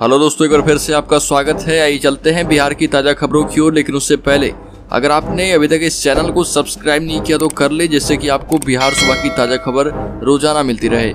Hello दोस्तों, एक बार फिर से आपका स्वागत है। आइए चलते हैं बिहार की ताज़ा खबरों की ओर। लेकिन उससे पहले अगर आपने अभी तक इस चैनल को सब्सक्राइब नहीं किया तो कर ले, जिससे कि आपको बिहार सुबह की ताज़ा खबर रोजाना मिलती रहे।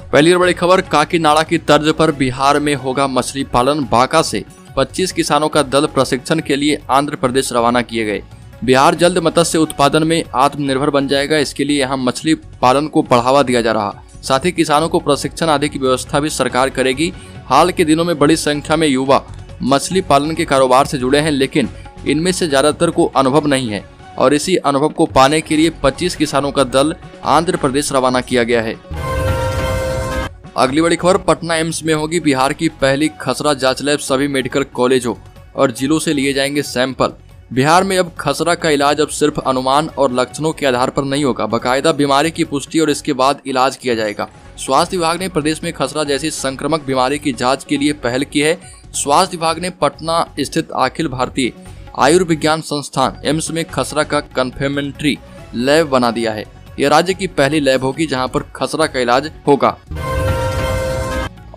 पहली और बड़ी खबर, काकीनाडा की तर्ज पर बिहार में होगा मछली पालन। बांका से 25 किसानों का दल प्रशिक्षण के लिए आंध्र प्रदेश रवाना किए गए। बिहार जल्द मत्स्य उत्पादन में आत्मनिर्भर बन जाएगा। इसके लिए यहाँ मछली पालन को बढ़ावा दिया जा रहा, साथ ही किसानों को प्रशिक्षण आदि की व्यवस्था भी सरकार करेगी। हाल के दिनों में बड़ी संख्या में युवा मछली पालन के कारोबार से जुड़े हैं, लेकिन इनमें से ज्यादातर को अनुभव नहीं है और इसी अनुभव को पाने के लिए 25 किसानों का दल आंध्र प्रदेश रवाना किया गया है। अगली बड़ी खबर, पटना एम्स में होगी बिहार की पहली खसरा जांच लैब। सभी मेडिकल कॉलेजों और जिलों से लिए जाएंगे सैंपल। बिहार में अब खसरा का इलाज अब सिर्फ अनुमान और लक्षणों के आधार पर नहीं होगा, बाकायदा बीमारी की पुष्टि और इसके बाद इलाज किया जाएगा। स्वास्थ्य विभाग ने प्रदेश में खसरा जैसी संक्रामक बीमारी की जांच के लिए पहल की है। स्वास्थ्य विभाग ने पटना स्थित अखिल भारतीय आयुर्विज्ञान संस्थान एम्स में खसरा का कन्फर्मेंट्री लैब बना दिया है। यह राज्य की पहली लैब होगी जहां पर खसरा का इलाज होगा।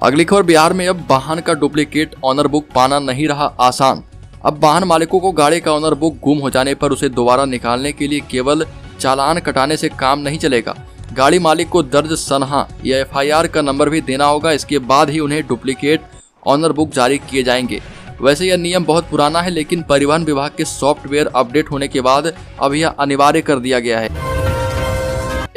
अगली खबर, बिहार में अब वाहन का डुप्लीकेट ऑनर बुक पाना नहीं रहा आसान। अब वाहन मालिकों को गाड़ी का ऑनर बुक गुम हो जाने पर उसे दोबारा निकालने के लिए केवल चालान कटाने से काम नहीं चलेगा। गाड़ी मालिक को दर्ज सनहा या FIR का नंबर भी देना होगा। इसके बाद ही उन्हें डुप्लीकेट ऑनर बुक जारी किए जाएंगे। वैसे यह नियम बहुत पुराना है, लेकिन परिवहन विभाग के सॉफ्टवेयर अपडेट होने के बाद अब यह अनिवार्य कर दिया गया है।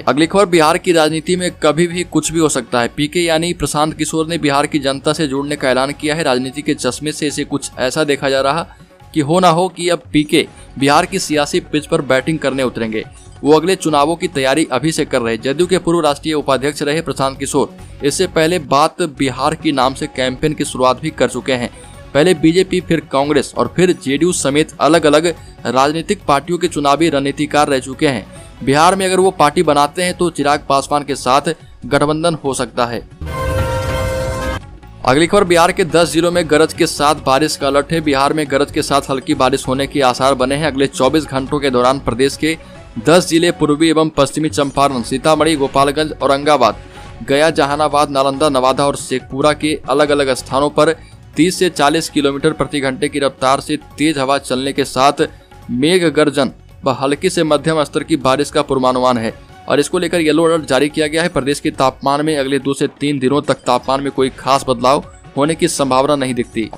अगली खबर, बिहार की राजनीति में कभी भी कुछ भी हो सकता है। PK यानी प्रशांत किशोर ने बिहार की जनता से जुड़ने का ऐलान किया है। राजनीति के चश्मे से इसे कुछ ऐसा देखा जा रहा कि हो ना हो कि अब PK बिहार की सियासी पिच पर बैटिंग करने उतरेंगे। वो अगले चुनावों की तैयारी अभी से कर रहे। जदयू के पूर्व राष्ट्रीय उपाध्यक्ष रहे प्रशांत किशोर इससे पहले बात बिहार की नाम से कैंपेन की शुरुआत भी कर चुके हैं। पहले BJP, फिर कांग्रेस और फिर JDU समेत अलग अलग राजनीतिक पार्टियों के चुनावी रणनीतिकार रह चुके हैं। बिहार में अगर वो पार्टी बनाते हैं तो चिराग पासवान के साथ गठबंधन हो सकता है। अगली खबर, बिहार के 10 जिलों में गरज के साथ बारिश का अलर्ट है। बिहार में गरज के साथ हल्की बारिश होने के आसार बने हैं। अगले 24 घंटों के दौरान प्रदेश के 10 जिले पूर्वी एवं पश्चिमी चंपारण, सीतामढ़ी, गोपालगंज, औरंगाबाद, गया, जहानाबाद, नालंदा, नवादा और शेखपुरा के अलग अलग स्थानों पर 30 से 40 किलोमीटर प्रति घंटे की रफ्तार से तेज हवा चलने के साथ मेघ गर्जन व हल्की से मध्यम स्तर की बारिश का पूर्वानुमान है और इसको लेकर येलो अलर्ट जारी किया गया है। प्रदेश के तापमान में अगले 2 से 3 दिनों तक तापमान में कोई खास बदलाव होने की संभावना नहीं दिखती।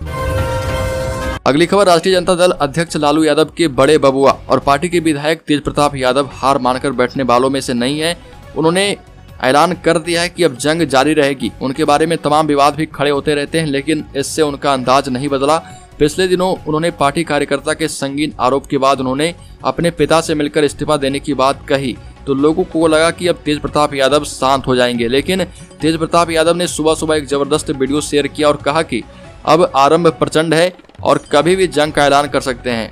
अगली खबर, राष्ट्रीय जनता दल अध्यक्ष लालू यादव के बड़े बबुआ और पार्टी के विधायक तेज प्रताप यादव हार मानकर बैठने वालों में से नहीं है। उन्होंने ऐलान कर दिया है कि अब जंग जारी रहेगी। उनके बारे में तमाम विवाद भी खड़े होते रहते हैं, लेकिन इससे उनका अंदाज नहीं बदला। पिछले दिनों उन्होंने पार्टी कार्यकर्ता के संगीन आरोप के बाद उन्होंने अपने पिता से मिलकर इस्तीफा देने की बात कही तो लोगों को लगा कि अब तेज प्रताप यादव शांत हो जाएंगे, लेकिन तेज प्रताप यादव ने सुबह सुबह एक जबरदस्त वीडियो शेयर किया और कहा कि अब आरंभ प्रचंड है और कभी भी जंग का ऐलान कर सकते हैं।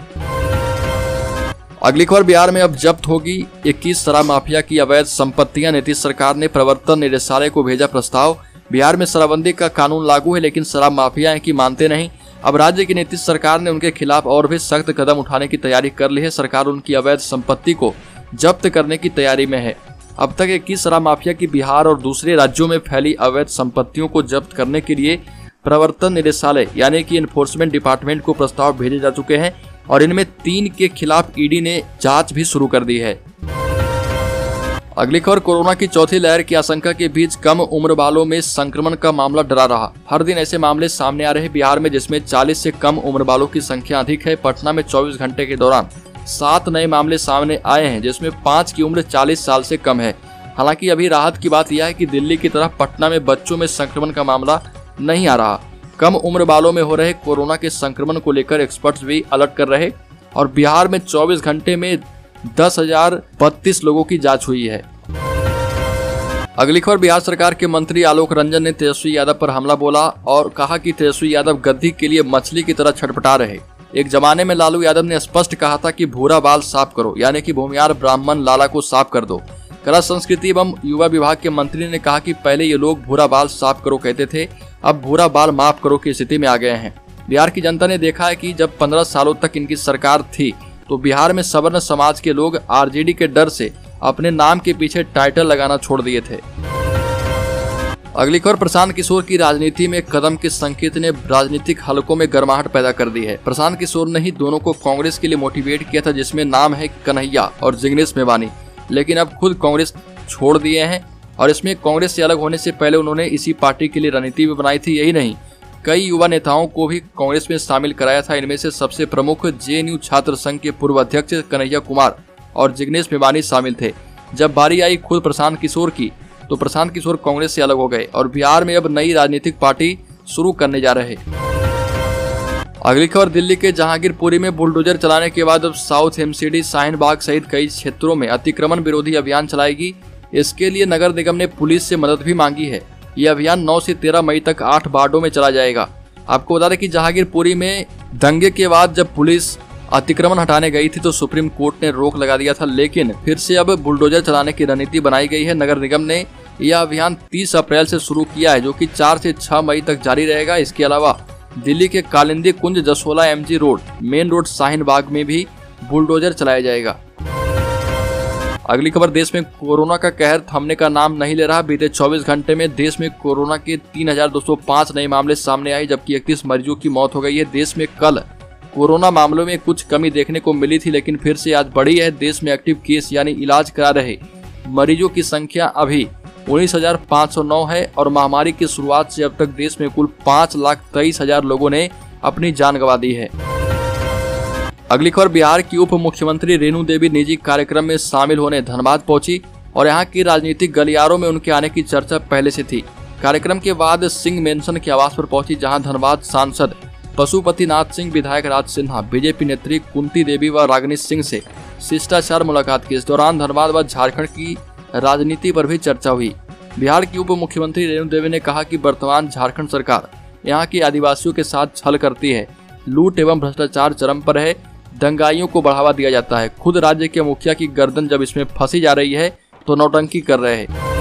अगली खबर, बिहार में अब जब्त होगी 21 शराब माफिया की अवैध संपत्तियां। नीतीश सरकार ने प्रवर्तन निदेशालय को भेजा प्रस्ताव। बिहार में शराबबंदी का कानून लागू है, लेकिन शराब माफिया हैं कि मानते नहीं। अब राज्य की नीतीश सरकार ने उनके खिलाफ और भी सख्त कदम उठाने की तैयारी कर ली है। सरकार उनकी अवैध संपत्ति को जब्त करने की तैयारी में है। अब तक 21 शराब माफिया की बिहार और दूसरे राज्यों में फैली अवैध संपत्तियों को जब्त करने के लिए प्रवर्तन निदेशालय यानी कि एनफोर्समेंट डिपार्टमेंट को प्रस्ताव भेजे जा चुके हैं और इनमें 3 के खिलाफ ED ने जांच भी शुरू कर दी है। अगली खबर, कोरोना की चौथी लहर की आशंका के बीच कम उम्र वालों में संक्रमण का मामला डरा रहा। हर दिन ऐसे मामले सामने आ रहे हैं बिहार में, जिसमें 40 से कम उम्र वालों की संख्या अधिक है। पटना में 24 घंटे के दौरान 7 नए मामले सामने आए हैं, जिसमें 5 की उम्र 40 साल से कम है। हालांकि अभी राहत की बात यह है कि दिल्ली की तरह पटना में बच्चों में संक्रमण का मामला नहीं आ रहा। कम उम्र वालों में हो रहे कोरोना के संक्रमण को लेकर एक्सपर्ट्स भी अलर्ट कर रहे और बिहार में 24 घंटे में 10,032 लोगों की जांच हुई है। अगली खबर, बिहार सरकार के मंत्री आलोक रंजन ने तेजस्वी यादव पर हमला बोला और कहा कि तेजस्वी यादव गद्दी के लिए मछली की तरह छटपटा रहे। एक जमाने में लालू यादव ने स्पष्ट कहा था कि भूरा बाल साफ करो, यानी कि भूमियार ब्राह्मण लाला को साफ कर दो। कला संस्कृति एवं युवा विभाग के मंत्री ने कहा कि पहले ये लोग भूरा बाल साफ करो कहते थे, अब भूरा बाल माफ करो की स्थिति में आ गए हैं। बिहार की जनता ने देखा है कि जब 15 सालों तक इनकी सरकार थी तो बिहार में सवर्ण समाज के लोग RJD के डर से अपने नाम के पीछे टाइटल लगाना छोड़ दिए थे। अगली खबर, प्रशांत किशोर की राजनीति में कदम के संकेत ने राजनीतिक हलकों में गर्माहट पैदा कर दी है। प्रशांत किशोर ने ही दोनों को कांग्रेस के लिए मोटिवेट किया था, जिसमें नाम है कन्हैया और जिग्नेश मेवानी, लेकिन अब खुद कांग्रेस छोड़ दिए हैं और इसमें कांग्रेस से अलग होने से पहले उन्होंने इसी पार्टी के लिए रणनीति भी बनाई थी। यही नहीं, कई युवा नेताओं को भी कांग्रेस में शामिल कराया था। इनमें से सबसे प्रमुख जेएनयू छात्र संघ के पूर्व अध्यक्ष कन्हैया कुमार और जिग्नेश मेवानी शामिल थे। जब बारी आई खुद प्रशांत किशोर की, तो प्रशांत किशोर कांग्रेस से अलग हो गए और बिहार में अब नई राजनीतिक पार्टी शुरू करने जा रहे। अगली खबर, दिल्ली के जहांगीरपुरी में बुलडोजर चलाने के बाद अब साउथ एमसीडी, शाहीन बाग सहित कई क्षेत्रों में अतिक्रमण विरोधी अभियान चलाएगी। इसके लिए नगर निगम ने पुलिस से मदद भी मांगी है। यह अभियान 9 से 13 मई तक 8 वार्डों में चला जाएगा। आपको बता दें कि जहांगीरपुरी में दंगे के बाद जब पुलिस अतिक्रमण हटाने गई थी तो सुप्रीम कोर्ट ने रोक लगा दिया था, लेकिन फिर से अब बुलडोजर चलाने की रणनीति बनाई गई है। नगर निगम ने यह अभियान 30 अप्रैल से शुरू किया है, जो कि 4 से 6 मई तक जारी रहेगा। इसके अलावा दिल्ली के Kalindi Kunj, Jasola, MG road, main road, Shaheen Bagh में भी बुलडोजर चलाया जाएगा। अगली खबर, देश में कोरोना का कहर थमने का नाम नहीं ले रहा। बीते 24 घंटे में देश में कोरोना के 3205 नए मामले सामने आए, जबकि 31 मरीजों की मौत हो गई है। देश में कल कोरोना मामलों में कुछ कमी देखने को मिली थी, लेकिन फिर से आज बढ़ी है। देश में एक्टिव केस यानी इलाज करा रहे मरीजों की संख्या अभी 19,509 है और महामारी की शुरुआत से अब तक देश में कुल 5,23,000 लोगों ने अपनी जान गंवा दी है। अगली खबर, बिहार की उप मुख्यमंत्री रेणु देवी निजी कार्यक्रम में शामिल होने धनबाद पहुंची और यहां की राजनीतिक गलियारों में उनके आने की चर्चा पहले से थी। कार्यक्रम के बाद सिंह मेंशन के आवास पर पहुंची, जहां धनबाद सांसद पशुपतिनाथ सिंह, विधायक राज सिन्हा, बीजेपी नेत्री कुंती देवी व रागिनी सिंह से शिष्टाचार मुलाकात की। इस दौरान धनबाद व झारखंड की राजनीति पर भी चर्चा हुई। बिहार की उप मुख्यमंत्री रेणु देवी ने कहा कि वर्तमान झारखंड सरकार यहाँ के आदिवासियों के साथ छल करती है, लूट एवं भ्रष्टाचार चरम पर है, दंगाइयों को बढ़ावा दिया जाता है। खुद राज्य के मुखिया की गर्दन जब इसमें फंसी जा रही है तो नौटंकी कर रहे हैं।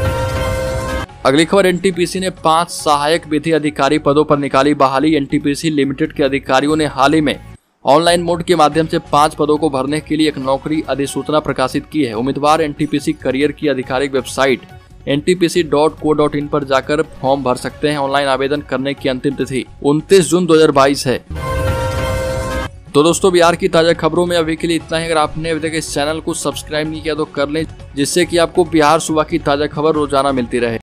अगली खबर, एनटीपीसी ने 5 सहायक विधि अधिकारी पदों पर निकाली बहाली। एनटीपीसी लिमिटेड के अधिकारियों ने हाल ही में ऑनलाइन मोड के माध्यम से 5 पदों को भरने के लिए एक नौकरी अधिसूचना प्रकाशित की है। उम्मीदवार एनटीपीसी करियर की आधिकारिक वेबसाइट ntpc.co.in पर जाकर फॉर्म भर सकते हैं। ऑनलाइन आवेदन करने की अंतिम तिथि 29 जून 2022 है। तो दोस्तों, बिहार की ताजा खबरों में अभी के लिए इतना ही। अगर आपने अभी तक इस चैनल को सब्सक्राइब नहीं किया तो कर लें, जिससे कि आपको बिहार सूबा की ताजा खबर रोजाना मिलती रहे।